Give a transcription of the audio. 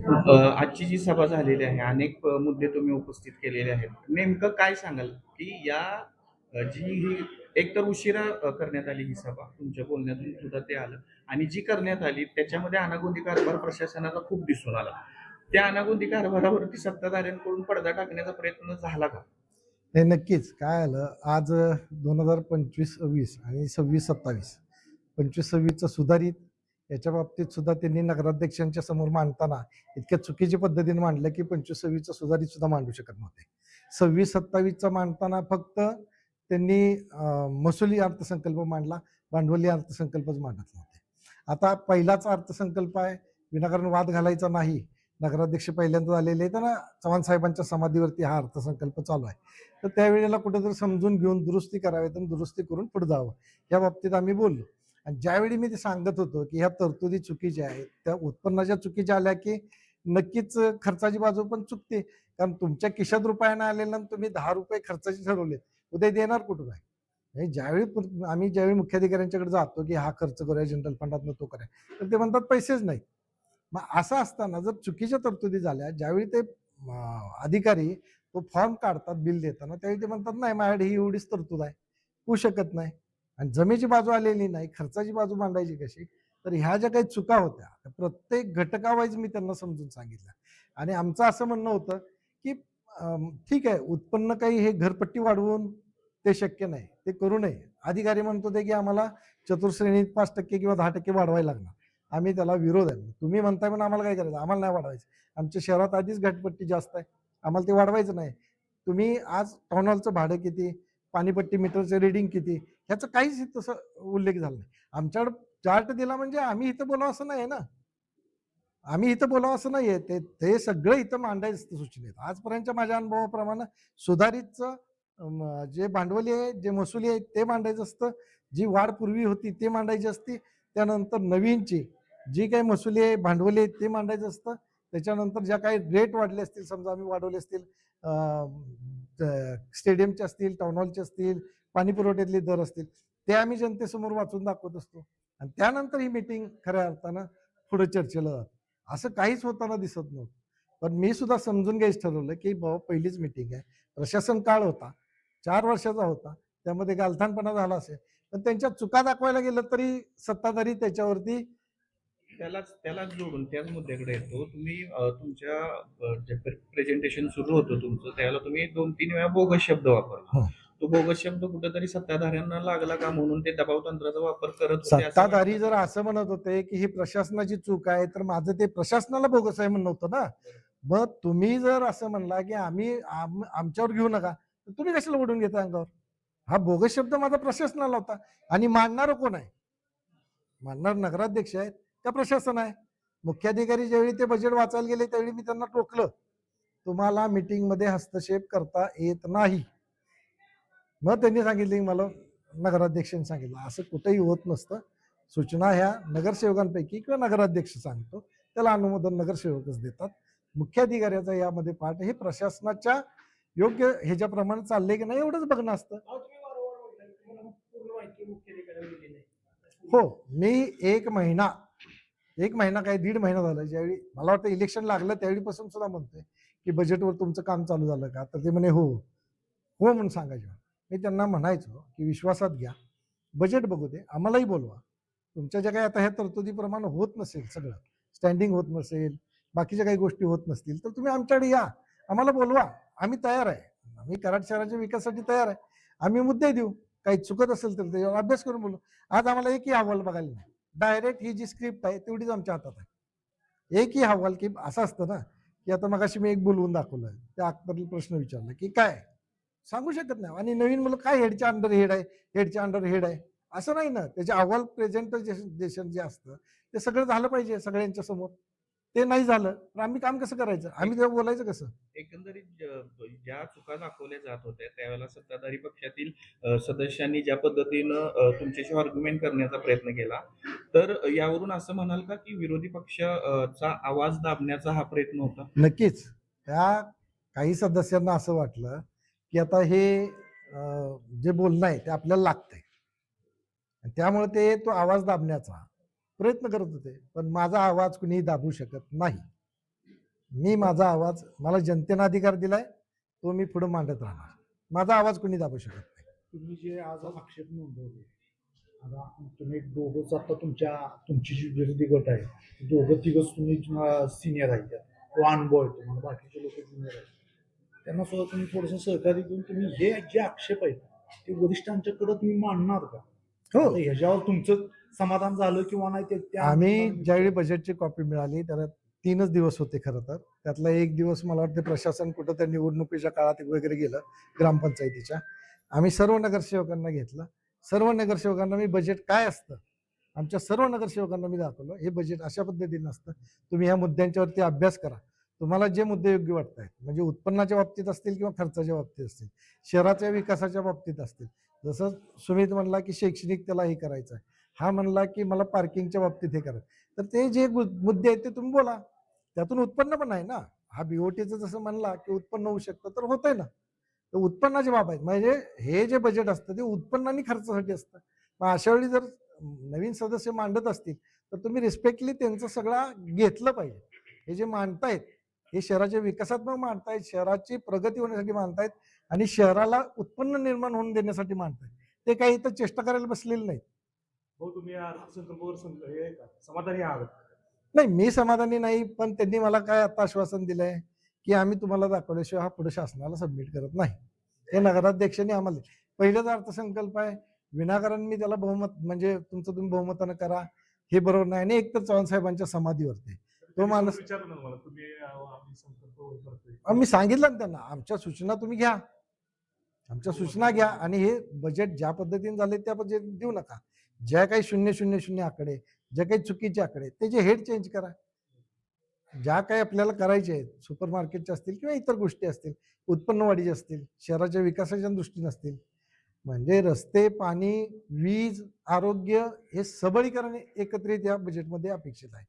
आजची जी सभा झालेली आहे, अनेक मुद्दे तुम्ही उपस्थित केलेले आहेत. नेमकं काय सांगाल, की या जी ही एकतर उशिरा करण्यात आली ही सभा, तुमच्या बोलण्यातून सुद्धा ते आलं आणि जी करण्यात आली त्याच्यामध्ये अनागोंदी कारभार प्रशासनाचा खूप दिसून आला. त्या अनागोंदी कारभारावरती सत्ताधाऱ्यांकडून पडदा टाकण्याचा प्रयत्न झाला का? हे नक्कीच काय आलं आज 2025-26 आणि 26-27 25-26चं सुधारित याच्या बाबतीत सुद्धा त्यांनी नगराध्यक्षांच्या समोर मांडताना इतक्या चुकीच्या पद्धतीने मांडलं की 25-26चं सुधारित सुद्धा मांडू शकत नव्हते. 26-27चा मांडताना फक्त त्यांनी महसुली अर्थसंकल्प मांडला, भांडवली अर्थसंकल्पच मांडत नव्हते. आता पहिलाच अर्थसंकल्प आहे, विनाकारण वाद घालायचा नाही. नगराध्यक्ष पहिल्यांदा आलेले आहेत ना, चव्हाण साहेबांच्या समाधीवरती हा अर्थसंकल्प चालू आहे. तर त्यावेळेला कुठेतरी समजून घेऊन दुरुस्ती कराव्यात आणि दुरुस्ती करून पुढे जावं, या बाबतीत आम्ही बोललो. आणि ज्यावेळी मी ते सांगत होतो की ह्या तरतुदी चुकीच्या आहेत, त्या उत्पन्नाच्या चुकीच्या आल्या की नक्कीच खर्चाची बाजू पण चुकते. कारण तुमच्या खिशात रुपयानं आलेला तुम्ही 10 रुपये खर्चाचे ठरवले, उद्या देणार कुठून आहे? आम्ही ज्यावेळी मुख्याधिकाऱ्यांच्याकडे जातो की हा खर्च करूया जनरल फंडातनं तो करूया, तर ते म्हणतात पैसेच नाही. मग असं असताना जर चुकीच्या तरतुदी झाल्या, ज्यावेळी ते अधिकारी तो फॉर्म काढतात बिल देताना, त्यावेळी ते म्हणतात नाही माझ्याकडे ही एवढीच तरतूद आहे, होऊ शकत नाही. आणि जमेची बाजू आलेली नाही, खर्चाची बाजू मांडायची कशी? तर ह्या ज्या काही चुका होत्या प्रत्येक घटकावाईज मी त्यांना समजून सांगितलं. आणि आमचं असं म्हणणं होतं की ठीक आहे, उत्पन्न काही हे घरपट्टी वाढवून ते शक्य नाही, ते करू नये. अधिकारी म्हणत होते की आम्हाला चतुर्श्रेणीत 5% किंवा 10% वाढवायला लागणार. आम्ही त्याला विरोध आहे. तुम्ही म्हणताय म्हणून आम्हाला काय करायचं? आम्हाला नाही वाढवायचं. आमच्या शहरात आधीच घटपट्टी जास्त आहे, आम्हाला ते वाढवायचं नाही. तुम्ही आज टाउन हॉलचं भाडं किती, पाणीपट्टी मीटरचं रिडिंग किती, ह्याचं काहीच तसं उल्लेख झाला नाही. आमच्याकडे चार्ट दिला म्हणजे आम्ही इथं बोलावं असं नाही ना, आम्ही इथं बोलावं असं नाहीये. ते ते सगळं इथं मांडायचं सूचनेत. आजपर्यंतच्या माझ्या अनुभवाप्रमाणे सुधारितचं जे भांडवली आहे, जे महसुली आहे ते मांडायचं असतं. जी वाढ पूर्वी होती ते मांडायची असते. त्यानंतर नवीनची जी काही महसुली आहे, भांडवली आहे ते मांडायचं असतं. त्याच्यानंतर ज्या काही रेट वाढले असतील, समजा आम्ही वाढवले असतील, स्टेडियमचे असतील, टाउन हॉलचे असतील, पाणी पुरवठ्यातले दर असतील, ते आम्ही जनतेसमोर वाचून दाखवत असतो. आणि त्यानंतर ही मीटिंग खऱ्या अर्थानं पुढे चर्चेला जाते. असं काहीच होताना दिसत नव्हतं. पण मी सुद्धा समजून घ्यायचं ठरवलं की बाबा पहिलीच मीटिंग आहे, प्रशासन काळ होता, 4 वर्षाचा होता, त्यामध्ये गालथानपणा झाला असेल, पण त्यांच्या चुका दाखवायला गेलं तरी सत्ताधारी त्याच्यावरती त्यालाच त्यालाच जोडून त्याच मुद्द्याकडे येतो. तुम्ही तुमच्या जे प्रेझेंटेशन सुरू होतं तुमचं, त्यावेळेला तुम्ही 2-3 वेळा बोगस शब्द वापरला. तो बोगस शब्द कुठेतरी सत्ताधाऱ्यांना लागला का म्हणून ते दबाव तंत्राचा वापर करत होते असं सत्ताधारी वाटतं जर का? असं म्हणत होते की ही प्रशासनाची चूक आहे, तर माझं ते प्रशासनाला बोगस आहे म्हणणं होतं ना. मग तुम्ही जर असं म्हणला की आमच्यावर घेऊ नका, तर तुम्ही कशाला ओढून घेता अंगावर? हा बोगस शब्द माझा प्रशासनाला होता. आणि मांडणार कोण आहे? मानणार नगराध्यक्ष आहेत का प्रशासन आहे? मुख्याधिकारी ज्यावेळी ते बजेट वाचायला गेले त्यावेळी मी त्यांना टोकलं, तुम्हाला मीटिंग मध्ये हस्तक्षेप करता येत नाही. मग त्यांनी सांगितलं की मला नगराध्यक्षांनी सांगितलं, असं कुठेही होत नसतं. सूचना ह्या नगरसेवकांपैकी किंवा नगराध्यक्ष सांगतो, त्याला अनुमोदन नगरसेवकच देतात. मुख्याधिकाऱ्याचा यामध्ये पाठ हे प्रशासनाच्या योग्य ह्याच्याप्रमाणे चाललंय की नाही एवढंच बघणं असतं. हो, मी एक महिना काय 1.5 महिना झाला, ज्यावेळी मला वाटतं इलेक्शन लागलं त्यावेळीपासून सुद्धा म्हणतोय की बजेटवर तुमचं काम चालू झालं का? तर ते म्हणे हो हो म्हणून सांगायचे. मी त्यांना म्हणायचो की विश्वासात घ्या, बजेट बघू दे, आम्हालाही बोलवा. तुमच्या ज्या काही आता ह्या तरतुदीप्रमाणे होत नसेल, सगळं स्टँडिंग होत नसेल, बाकीच्या काही गोष्टी होत नसतील, तर तुम्ही आमच्याकडे या, आम्हाला बोलवा, आम्ही तयार आहे. आम्ही कराड शहराच्या विकासासाठी तयार आहे. आम्ही मुद्दे देऊ, काही चुकत असेल तर त्याच्यावर अभ्यास करून बोलू. आज आम्हाला एकही अहवाल बघायला नाही, डायरेक्ट ही जी स्क्रिप्ट आहे तेवढीच आमच्या हातात आहे. एकही अहवाल की असं असतं ना की आता मगाशी मी एक बोलवून दाखवलं, त्या अख्तरला प्रश्न विचारला की काय सांगू शकत नाही. आणि नवीन मुलं काय हेडच्या अंडर हेड आहे, हेडच्या अंडर हेड आहे, असं नाही ना. त्याचे अहवाल प्रेझेंटेशन जे असतं ते सगळं झालं पाहिजे सगळ्यांच्या समोर. ते नाही झालं तर आम्ही काम कसं करायचं, आम्ही तेव्हा बोलायचं कसं? एकंदरीत ज्या चुका दाखवल्या जात होत्या त्यावेळेला सत्ताधारी पक्षातील सदस्यांनी ज्या पद्धतीनं तुमच्याशी आर्ग्युमेंट करण्याचा प्रयत्न केला, तर यावरून असं म्हणाल का की विरोधी पक्षाचा आवाज दाबण्याचा हा प्रयत्न होता? नक्कीच. त्या काही सदस्यांना असं वाटलं की आता हे जे बोलणं आहे ते आपल्याला लागतंय, त्यामुळे ते तो आवाज दाबण्याचा प्रयत्न करत होते. पण माझा आवाज कुणीही दाबू शकत नाही. मी माझा आवाज, मला जनतेनं अधिकार दिलाय, तो मी पुढे मांडत राहणार. माझा आवाज कोणी दाबू शकत नाही. तुम्ही जे आज आक्षेप नोंदवले, आता तुम्ही दोघंच आता तुमची जी विरोधी गट आहे दोघं तिघच तुम्ही सिनियर आहेत किंवा अनुभव आहे तुम्हाला, बाकीचे लोक ज्युनियर आहेत, त्यांना सुद्धा तुम्ही थोडंसं सहकार्य देऊन तुम्ही हे जे आक्षेप आहेत ते वरिष्ठांच्याकडे तुम्ही मांडणार का? हो, आता ह्याच्यावर तुमचं समाधान झालं किंवा नाही ते आम्ही ज्यावेळी बजेटची कॉपी मिळाली त्याला 3च दिवस होते खरं तर. त्यातला 1 दिवस मला वाटतं प्रशासन कुठं त्या निवडणुकीच्या काळात वगैरे गेलं ग्रामपंचायतीच्या. आम्ही सर्व नगरसेवकांना घेतलं. सर्व नगरसेवकांना मी बजेट काय असतं, आमच्या सर्व नगरसेवकांना मी दाखवलं, हे बजेट अशा पद्धतीनं असतं. तुम्ही ह्या मुद्द्यांच्यावरती अभ्यास करा. तुम्हाला जे मुद्दे योग्य वाटत आहेत, म्हणजे उत्पन्नाच्या बाबतीत असतील किंवा खर्चाच्या बाबतीत असतील, शहराच्या विकासाच्या बाबतीत असतील. जसं सुमित म्हणला की शैक्षणिक त्याला हे करायचं आहे, हा म्हणला की मला पार्किंगच्या बाबतीत हे करायचं, तर ते जे मुद्दे आहेत ते तुम्ही बोला. त्यातून उत्पन्न पण आहे ना. हा बीओटीचं जसं म्हणला की उत्पन्न होऊ शकतं, तर होतंय ना. तर उत्पन्नाचे बाब आहेत, म्हणजे हे जे बजेट असतं ते उत्पन्न आणि खर्चासाठी असतं. मग अशा वेळी जर नवीन सदस्य मांडत असतील तर तुम्ही रिस्पेक्टली त्यांचं सगळं घेतलं पाहिजे. हे जे मांडतायत हे शहराच्या विकासात्मक मांडतायत, शहराची प्रगती होण्यासाठी मांडतायत आणि शहराला उत्पन्न निर्माण होऊन देण्यासाठी मांडतायत. ते काही इथं चेष्टा करायला बसलेले नाहीत. हो, तुम्ही अर्थसंकल्पावर हे समाधानी आहात? नाही, मी समाधानी नाही, पण त्यांनी मला काय आता आश्वासन दिलंय की आम्ही तुम्हाला दाखवल्याशिवाय हा पुढे शासनाला सबमिट करत नाही. हे नगराध्यक्षांनी आम्हाला, पहिलाच अर्थसंकल्प आहे, विनाकारण मी त्याला बहुमत, म्हणजे तुमचं तुम्ही बहुमतानं करा, हे बरोबर नाही. आणि एक तर चव्हाण साहेबांच्या समाधीवरती तो माणूस, विचारलं ना मला, तुम्ही आम्ही संकल्प करतोय. आम्ही सांगितलं ना त्यांना, आमच्या सूचना तुम्ही घ्या, आमच्या सूचना घ्या आणि हे बजेट ज्या पद्धतीने झाले त्या पद्धतीने देऊ नका. ज्या काही 000 आकडे, ज्या काही चुकीचे आकडे, त्याचे हेड चेंज करा. ज्या काही आपल्याला करायचे आहेत, सुपर मार्केटच्या असतील किंवा इतर गोष्टी असतील, उत्पन्न वाढीचे असतील, शहराच्या विकासाच्या दृष्टीने असतील, म्हणजे रस्ते, पाणी, वीज, आरोग्य, हे सबळीकरण एकत्रित या बजेटमध्ये अपेक्षित आहे.